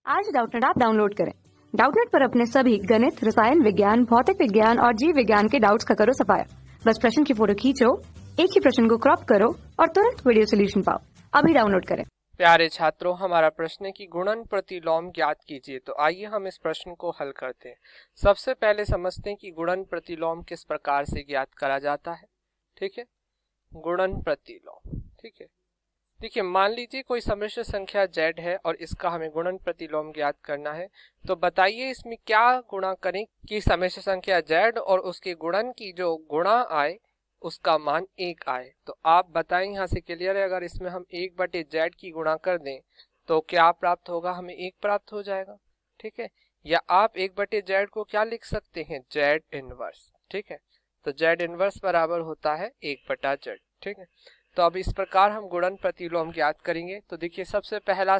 आज Doubtnut app download करें। Doubtnut पर अपने सभी गणित, रसायन विज्ञान, भौतिक विज्ञान और जीव विज्ञान के डाउट्स का करो सफाया। बस प्रश्न की फोटो खींचो, एक ही प्रश्न को क्रॉप करो और तुरंत वीडियो सोल्यूशन पाओ। अभी डाउनलोड करें। प्यारे छात्रों, हमारा प्रश्न है कि गुणन प्रतिलोम ज्ञात कीजिए। तो आइए हम इस प्रश्न को हल करते हैं। सबसे पहले समझते हैं कि गुणन प्रतिलोम किस प्रकार से ज्ञात करा जाता है। ठीक है, गुणन प्रतिलोम। ठीक है, देखिए मान लीजिए कोई सम्मिश्र संख्या z है और इसका हमें गुणन प्रतिलोम ज्ञात करना है। तो बताइए इसमें क्या गुणा करें कि सम्मिश्र संख्या z और उसके गुणन की जो गुणा आए उसका मान 1 आए। तो आप बताएं, यहाँ से क्लियर है? अगर इसमें हम 1/z की गुणा कर दें तो क्या प्राप्त होगा? हमें 1 प्राप्त हो जाएगा। ठीक है, या आप 1/z को क्या लिख सकते हैं? z inverse. ठीक है, तो z इनवर्स बराबर होता है 1/z। ठीक है, तो अब इस प्रकार हम गुणन प्रतिलोम ज्ञात करेंगे। तो देखिए सबसे पहला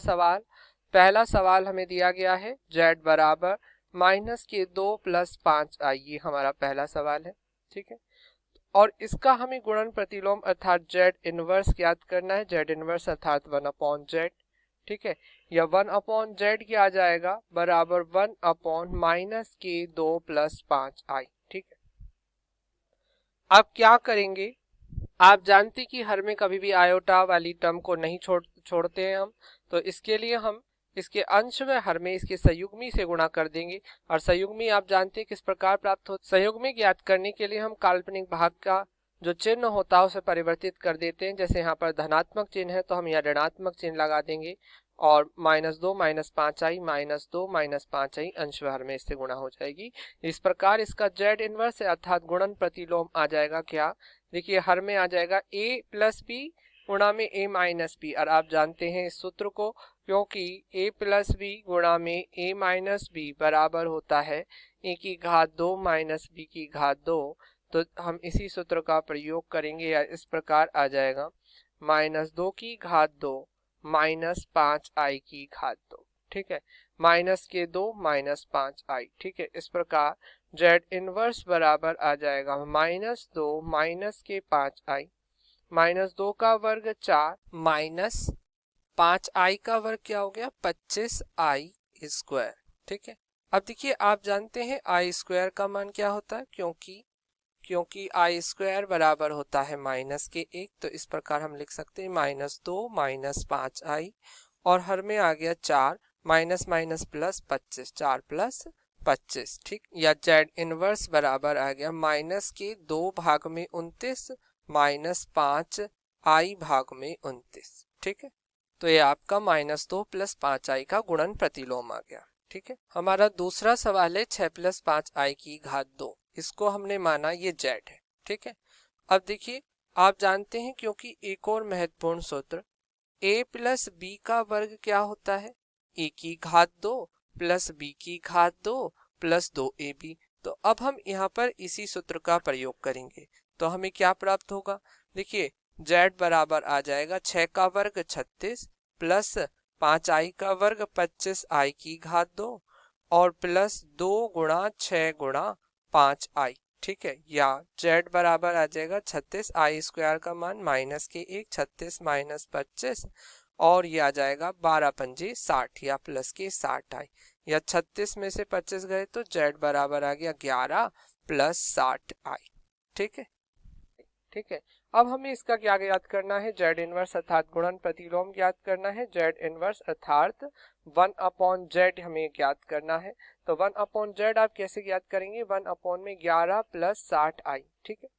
सवाल हमें दिया गया है z बराबर -2 + 5i, ये हमारा पहला सवाल है। ठीक है, और इसका हमें गुणन प्रतिलोम अर्थात z इनवर्स ज्ञात करना है। z इनवर्स अर्थात 1/z। ठीक है, या 1/z क्या आ जाएगा? बराबर 1/-2 + 5i। ठीक है, अब क्या करेंगे? आप जानते कि हर में कभी भी आयोटा वाली टर्म को नहीं छोड़ते हैं हम। तो इसके लिए हम इसके अंश व हर में इसके संयुग्मी से गुणा कर देंगे। और संयुग्मी आप जानते हैं किस प्रकार प्राप्त हो। संयुग्मी ज्ञात करने के लिए हम काल्पनिक भाग का जो चिन्ह होता है उसे परिवर्तित कर देते हैं। जैसे यहाँ पर धनात्मक चिन्ह है तो हम यहाँ ऋणात्मक चिन्ह लगा देंगे और -2 - 5i -2 - 5i अंश व हर में इससे गुणा हो जाएगी। इस प्रकार इसका z इनवर्स अर्थात गुणन प्रतिलोम आ जाएगा क्या? देखिए हर में आ जाएगा a + b गुणा में a - b। और आप जानते हैं इस सूत्र को, क्योंकि a + b गुणा में a - b बराबर होता है a की घात 2 - b की घात 2। तो हम इसी सूत्र का प्रयोग करेंगे या इस प्रकार आ जाएगा -2 की घात 2 - 5i की घात 2। ठीक है, -2 - 5i। ठीक है, इस प्रकार z इनवर्स बराबर आ जाएगा -2 - 5i, -2 का वर्ग 4 -5i का वर्ग क्या हो गया? 25i square. ठीक है, अब देखिए आप जानते हैं i स्क्वायर का मान क्या होता है? क्योंकि i स्क्वायर बराबर होता है -1। तो इस प्रकार हम लिख सकते हैं -2 - 5i और हर में आ गया 4 माइनस प्लस 25, 4 + 25। ठीक, या z इनवर्स बराबर आ गया -2 भाग में 29 -5i भाग में 29। ठीक है, तो ये आपका -2 + 5i का गुणन प्रतिलोम आ गया। ठीक है, हमारा दूसरा सवाल है 6 + 5i की घात 2। इसको हमने माना ये z है। ठीक है, अब देखिए आप जानते हैं क्योंकि एक और महत्वपूर्ण सूत्र a + b का वर्ग क्या होता है? a की घात 2 + b की घात 2 + 2ab। तो अब हम यहाँ पर इसी सूत्र का प्रयोग करेंगे तो हमें क्या प्राप्त होगा? देखिए z बराबर आ जाएगा 6 का वर्ग 36 प्लस 5i का वर्ग 25i की घात 2 और प्लस 2 × 6 × 5i। ठीक है, या z बराबर आ जाएगा 36 i स्क्वायर का मान -1 36 - 25 और ये आ जाएगा 12 × 5 = 60 या प्लस के 60i, या 36 में से 25 गए तो z बराबर आ गया 11 + 60i। ठीक है, ठीक है, अब हमें इसका क्या ज्ञात करना है? z इनवर्स अर्थात गुणन प्रतिलोम ज्ञात करना है। z इनवर्स अर्थात 1/z हमें ज्ञात करना है। तो 1/z आप कैसे ज्ञात करेंगे? 1/11 + 60i। ठीक है,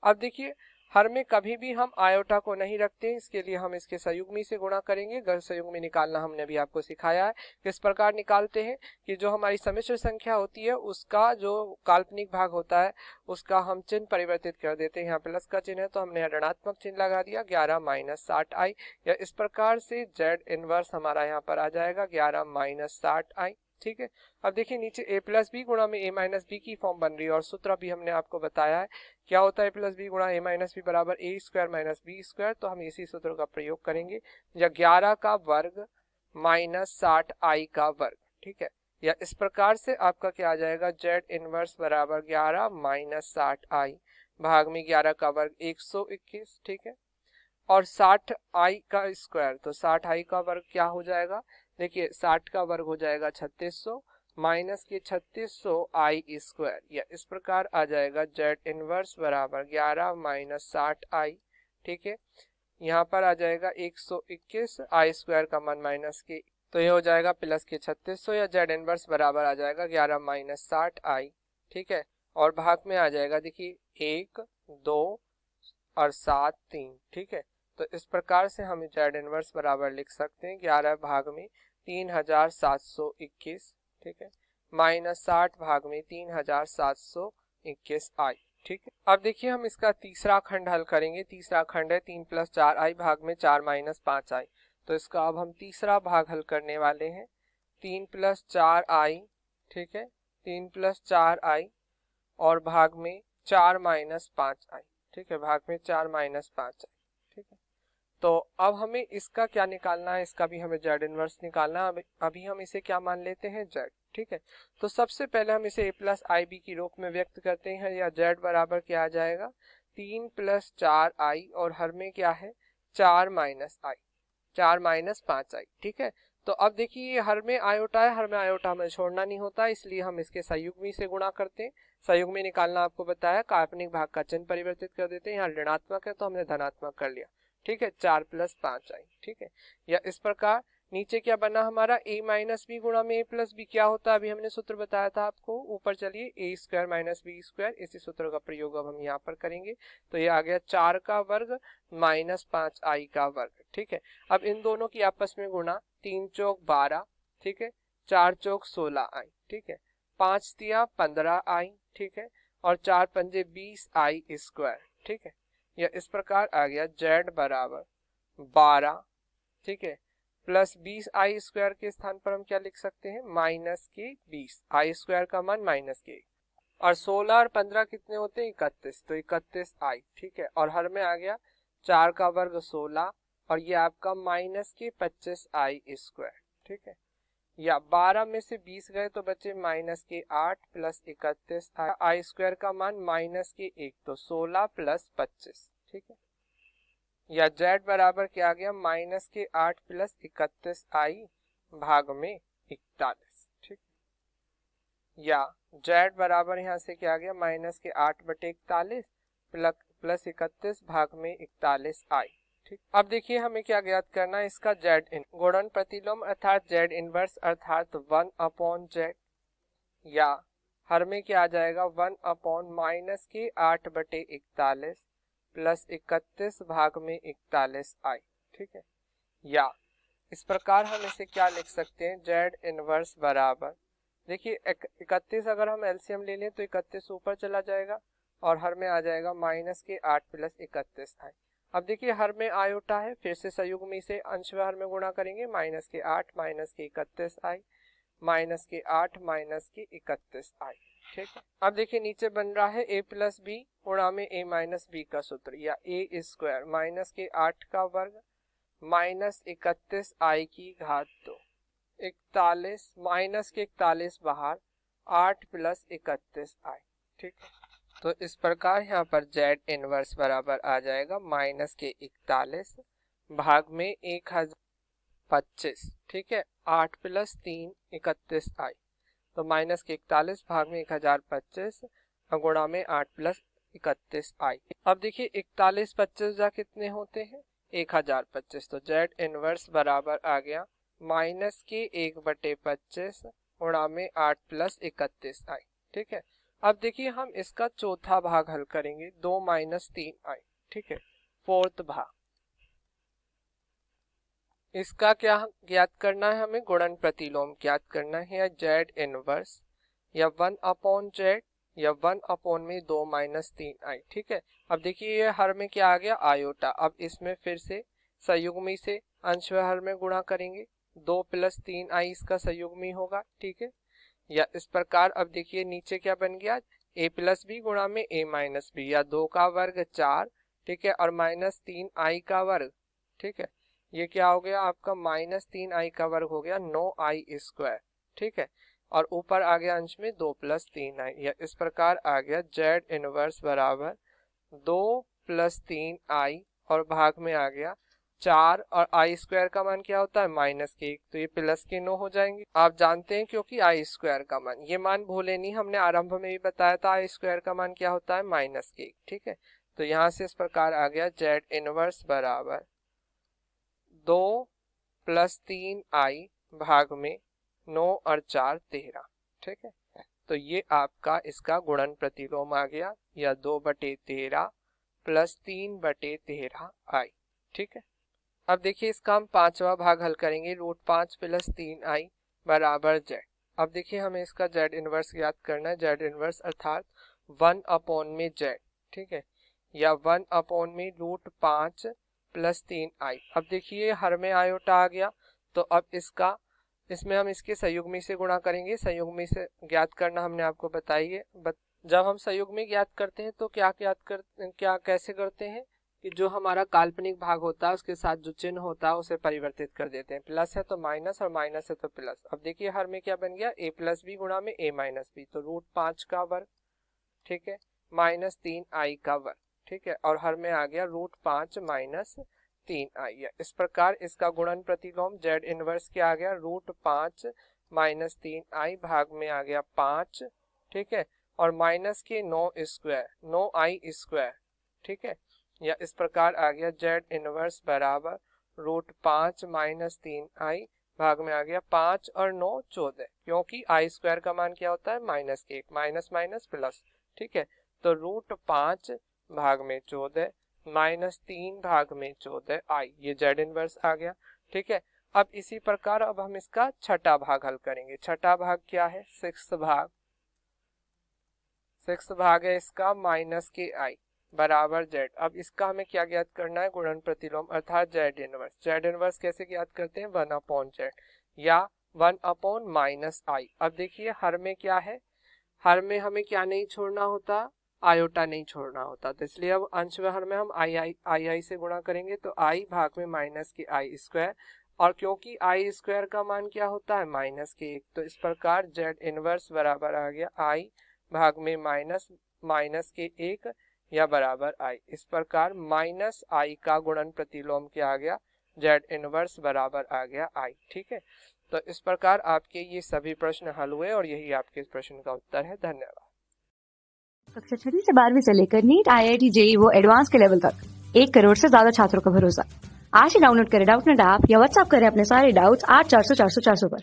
अब देखिए हर में कभी भी हम आयोटा को नहीं रखते, इसके लिए हम इसके संयुग्मी से गुणा करेंगे। घर संयुग्मी निकालना हमने भी आपको सिखाया है। किस प्रकार निकालते हैं कि जो हमारी सम्मिश्र संख्या होती है उसका जो काल्पनिक भाग होता है उसका हम चिन्ह परिवर्तित कर देते हैं। यहाँ प्लस का चिन्ह है तो हमने ऋणात्मक चिन्ह लगा दिया 11 - 60i, या इस प्रकार से z इनवर्स हमारा यहाँ पर आ जाएगा 11 - 60i। ठीक है, अब देखिए नीचे a + b गुणा में a - b की फॉर्म बन रही है और सूत्र भी हमने आपको बताया है क्या होता है a + b गुणा a - b बराबर a स्क्वायर - b स्क्वायर। तो हम इसी सूत्र का प्रयोग करेंगे, या 11 का वर्ग -60i का वर्ग। ठीक है, या इस प्रकार से आपका क्या आ जाएगा? z इनवर्स बराबर 11 - 60i भाग में 11 का वर्ग 121। ठीक है, और 60i का स्क्वायर, तो 60i का वर्ग क्या हो जाएगा? देखिए 60 का वर्ग हो जाएगा 3600 माइनस के 3600 आई स्क्वायर, या इस प्रकार आ जाएगा जेड इनवर्स बराबर 11 माइनस 60 आई। ठीक है, यहाँ पर आ जाएगा 121 आई स्क्वायर का मान माइनस के, तो ये हो जाएगा प्लस के 3600 या जेड इनवर्स बराबर आ जाएगा 11 माइनस 60 आई। ठीक है, और भाग में आ जाएगा देखिए 1 2 और 7 3। ठीक है, तो इस प्रकार से हम जेड इनवर्स बराबर लिख सकते हैं 11 भाग में 3721। ठीक है, माइनस 60 भाग में 3721 आई। ठीक है, अब देखिए हम इसका तीसरा खंड हल करेंगे। तीसरा खंड है 3 प्लस 4 आई भाग में 4 माइनस 5 आई। तो इसका अब हम तीसरा भाग हल करने वाले हैं। 3 प्लस 4 आई, ठीक है, 3 प्लस 4 आई और भाग में 4 माइनस 5 आई। ठीक है, भाग में 4 माइनस 5 आई। ठीक है, तो अब हमें इसका क्या निकालना है, इसका भी हमें जेड इनवर्स निकालना है। अभी हम इसे क्या मान लेते हैं, जेड। ठीक है, तो सबसे पहले हम इसे a प्लस आई बी के रूप में व्यक्त करते हैं, या जेड बराबर क्या आ जाएगा 3 प्लस 4 आई और हर में क्या है 4 माइनस आई, 4 माइनस 5 आई। ठीक है, तो अब देखिए हर में आयोटा है, हर में आयोटा हमें छोड़ना नहीं होता, इसलिए हम इसके संयुग्मी से गुणा करते हैं। संयुग्मी निकालना आपको बताया, काल्पनिक भाग का चिन्ह परिवर्तित कर देते हैं। यहाँ ऋणात्मक है तो हमने धनात्मक कर लिया। ठीक है, 4 प्लस 5 आई। ठीक है, या इस प्रकार नीचे क्या बना हमारा a माइनस बी गुणा में a प्लस बी क्या होता है, अभी हमने सूत्र बताया था आपको। ऊपर चलिए a square minus B square, इसी सूत्र का प्रयोग अब हम यहाँ पर करेंगे। तो ये आ गया 4 का वर्ग माइनस 5 आई का वर्ग। ठीक है, अब इन दोनों की आपस में गुणा, 3 चौक 12, ठीक है, 4 चौक 16 आई। ठीक है, 5 तिया 15 आई। ठीक है, और 4 पंजे 20 आई स्क्वायर। ठीक है, या इस प्रकार आ गया जेड बराबर 12, ठीक है, प्लस 20 आई स्क्वायर के स्थान पर हम क्या लिख सकते हैं, माइनस के 20, आई स्क्वायर का मान माइनस के, और 16 और 15 कितने होते हैं 31, तो 31 आई। ठीक है, और हर में आ गया 4 का वर्ग 16 और ये आपका माइनस के 25 आई स्क्वायर। ठीक है, या 12 में से 20 गए तो बचे माइनस के 8 प्लस 31 आई स्क्वायर का मान माइनस के 1, तो 16 प्लस 25। ठीक है, या जेड बराबर क्या आ गया माइनस के 8 प्लस 31 आई भाग में 41। ठीक, या जेड बराबर यहाँ से क्या आ गया माइनस के 8 बटे 41 प्लस 31 भाग में 41 आई। ठीक, अब देखिए हमें क्या ज्ञात करना है, इसका जेड इन गुणन प्रतिलोम अर्थात जेड इनवर्स अर्थात 1 अपॉन जेड, या हर में क्या आ जाएगा 1 अपॉन माइनस के 8 बटे 41 प्लस 31 भाग में 41 आई। ठीक है, या इस प्रकार हम इसे क्या लिख सकते हैं, जेड इनवर्स बराबर, देखिए 31 अगर हम एलसीएम ले लें तो 31 ऊपर चला जाएगा और हर में आ जाएगा माइनस के 8 प्लस 31 आई। अब देखिए हर में आयोटा है, फिर से संयुग्मी से अंश व हर में गुणा करेंगे, माइनस के 8 माइनस के 31 आई, माइनस के 8 माइनस के 31 आई। ठीक है, अब देखिए नीचे बन रहा है a प्लस बी गुणा में a माइनस बी का सूत्र, या a स्क्वायर माइनस के 8 का वर्ग माइनस 31 आई की घात 2, 41 माइनस के 41 बाहर 8 प्लस 31 आई। ठीक, तो इस प्रकार यहाँ पर जेड इनवर्स बराबर आ जाएगा माइनस के 41 भाग में 1025। ठीक है, 8 प्लस 3 31 आई, तो माइनस के 41 भाग में 1025 गुणा में 8 प्लस 31 आई। अब देखिए 41 25 जा कितने होते हैं 1025, तो जेड इनवर्स बराबर आ गया माइनस के 1 बटे 25 गुणा में 8 प्लस 31 आई। ठीक है, अब देखिए हम इसका चौथा भाग हल करेंगे, 2 माइनस 3 आई। ठीक है, फोर्थ भाग, इसका क्या ज्ञात करना है, हमें गुणन प्रतिलोम ज्ञात करना है, या जेड इनवर्स, या 1 अपॉन जेड, या 1 अपॉन में 2 माइनस 3 आई। ठीक है, अब देखिए ये हर में क्या आ गया आयोटा, अब इसमें फिर से संयुग्मी से अंश व हर में गुणा करेंगे, 2 प्लस 3 आई इसका संयुग्मी होगा। ठीक है, या इस प्रकार अब देखिए नीचे क्या बन गया a प्लस बी गुणा में a माइनस बी, या 2 का वर्ग 4, ठीक है, और माइनस 3 आई का वर्ग। ठीक है, ये क्या हो गया आपका माइनस 3 आई का वर्ग हो गया 9 आई स्क्वायर। ठीक है, और ऊपर आ गया अंश में 2 प्लस 3 आई, या इस प्रकार आ गया जेड इनवर्स बराबर 2 प्लस 3 आई और भाग में आ गया 4 और आई स्क्वायर का मान क्या होता है माइनस के 1, तो ये प्लस के 9 हो जाएंगे। आप जानते हैं क्योंकि आई स्क्वायर का मान, ये मान भूले नहीं, हमने आरंभ में भी बताया था आई स्क्वायर का मान क्या होता है माइनस के 1, ठीक है। तो यहाँ से इस प्रकार आ गया जेड इनवर्स बराबर 2 + 3i भाग में 9 और 4 13, ठीक है। तो ये आपका इसका गुणन प्रतिलोम आ गया, या 2/13 + 3/13i, ठीक है। अब देखिए इसका हम पांचवा भाग हल करेंगे, √5 + 3i बराबर जेड। अब देखिए हमें इसका जेड इनवर्स ज्ञात करना है, जेड इनवर्स अर्थात 1/z, ठीक है, या 1/में √5 + 3i। अब देखिए हर में आयोटा आ गया, तो अब इसमें हम इसके संयुग्मी से गुणा करेंगे। संयुग्मी से ज्ञात करना हमने आपको बताइए। जब हम संयुग्मी ज्ञात करते हैं तो क्या कैसे करते हैं कि जो हमारा काल्पनिक भाग होता है उसके साथ जो चिन्ह होता है उसे परिवर्तित कर देते हैं। प्लस है तो माइनस और माइनस है तो प्लस। अब देखिए हर में क्या बन गया, a+b गुणा में a-b, तो √5 का वर्ग, ठीक है, -3i का वर्ग, ठीक है, और हर में आ गया √5 - 3i। इस प्रकार इसका गुणन प्रतिलोम जेड इनवर्स क्या आ गया, √5 - 3i भाग में आ गया 5, ठीक है, और माइनस के 9i स्क्वायर, ठीक है, या इस प्रकार आ गया जेड इनवर्स बराबर √5 - 3i भाग में आ गया 5 और 9 14, क्योंकि आई स्क्वायर का मान क्या होता है माइनस के 1, माइनस माइनस प्लस, ठीक है। तो √5 भाग में 14 -3 भाग में 14i, ये जेड इनवर्स आ गया, ठीक है। अब इसी प्रकार अब हम इसका छठा भाग हल करेंगे। छठा भाग क्या है, सिक्स्थ भाग है इसका -ki बराबर जेड। अब इसका हमें क्या ज्ञात करना है, गुणन प्रतिलोम अर्थात जेड इनवर्स। जेड इनवर्स कैसे ज्ञात करते हैं, 1/z या 1/-i। अब देखिए हर में क्या है, हर में हमें क्या नहीं छोड़ना होता, आयोटा नहीं छोड़ना होता, तो इसलिए अब अंश में हर में हम आई से गुणा करेंगे, तो i भाग में -ki स्क्वायर, और क्योंकि i स्क्वायर का मान क्या होता है -1, तो इस प्रकार जेड इनवर्स बराबर आ गया i भाग में -1 या बराबर i। इस प्रकार -i का गुणन प्रतिलोम क्या आ गया, जेड इनवर्स बराबर आ गया i, ठीक है। तो इस प्रकार आपके ये सभी प्रश्न हल हुए और यही आपके प्रश्न का उत्तर है। धन्यवाद। कक्षा 6वीं से 12वीं से लेकर नीट, IIT, JEE वो एडवांस के लेवल तक 1 करोड़ से ज्यादा छात्रों का भरोसा। आज ही डाउनलोड करें डाउटनेट ऐप या व्हाट्सएप करें अपने सारे डाउट्स 8400 400 400 पर।